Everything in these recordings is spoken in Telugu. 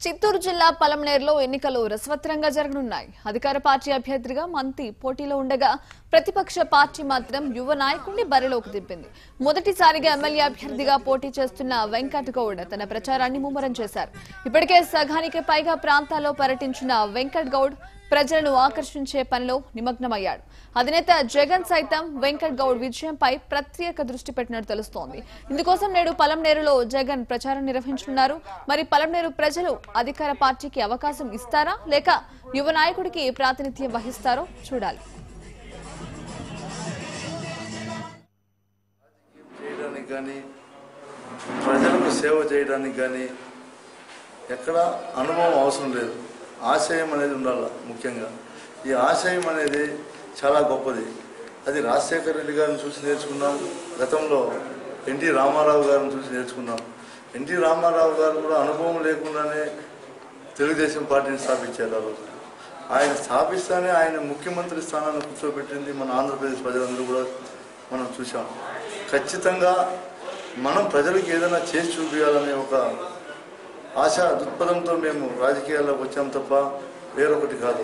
చిత్తూరు జిల్లా పలమనేరులో ఎన్నికలు రసవత్తరంగా జరగనున్నాయి. అధికార పార్టీ అభ్యర్థిగా మంత్రి పోటీలో ఉండగా ప్రతిపక్ష పార్టీ మాత్రం యువ నాయకుడిని బరిలోకి దింపింది. మొదటిసారిగా ఎమ్మెల్యే అభ్యర్థిగా పోటీ చేస్తున్న వెంకట్ గౌడ్ తన ప్రచారాన్ని ముమ్మరం చేశారు. ఇప్పటికే సగానికి పైగా ప్రాంతాల్లో పర్యటించిన వెంకట్ గౌడ్ ప్రజలను ఆకర్షించే పనిలో నిమగ్నమయ్యాడు. అధినేత జగన్ సైతం వెంకట్ గౌడ్ విజయంపై ప్రత్యేక దృష్టి పెట్టినట్టు తెలుస్తోంది. ఇందుకోసం నేడు పలమనేరులో జగన్ ప్రచారం నిర్వహించనున్నారు. మరి పలమనేరు ప్రజలు అధికార పార్టీకి అవకాశం ఇస్తారా లేక యువ నాయకుడికి ప్రాతినిధ్యం వహిస్తారో చూడాలి. ప్రజలకు సేవ చేయడానికి కానీ ఎక్కడ అనుభవం అవసరం లేదు. ఆశయం అనేది ఉండాలి. ముఖ్యంగా ఈ ఆశయం అనేది చాలా గొప్పది. అది రాజశేఖర రెడ్డి గారిని చూసి నేర్చుకున్నాం. గతంలో ఎన్టీ రామారావు గారిని చూసి నేర్చుకున్నాం. ఎన్టీ రామారావు గారు కూడా అనుభవం లేకుండానే తెలుగుదేశం పార్టీని స్థాపించారు. ఆ రోజు ఆయన స్థాపిస్తానే ఆయన ముఖ్యమంత్రి స్థానాన్ని కూర్చోబెట్టింది మన ఆంధ్రప్రదేశ్ ప్రజలందరూ కూడా మనం చూసాం. ఖచ్చితంగా మనం ప్రజలకు ఏదైనా చేసి చూపించాలనే ఒక ఆశా దృక్పథంతో మేము రాజకీయాల్లోకి వచ్చాం తప్ప వేరొకటి కాదు.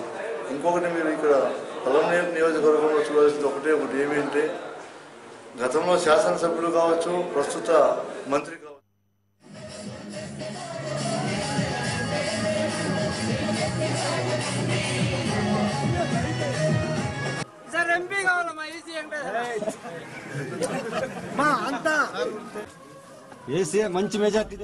ఇంకొకటి మీరు ఇక్కడ పలమనేరు నియోజకవర్గంలో చూడాల్సింది ఒకటి ఏమిటంటే గతంలో శాసనసభ్యులు కావచ్చు, ప్రస్తుత మంత్రి కావచ్చు, మంచి మెజార్టీ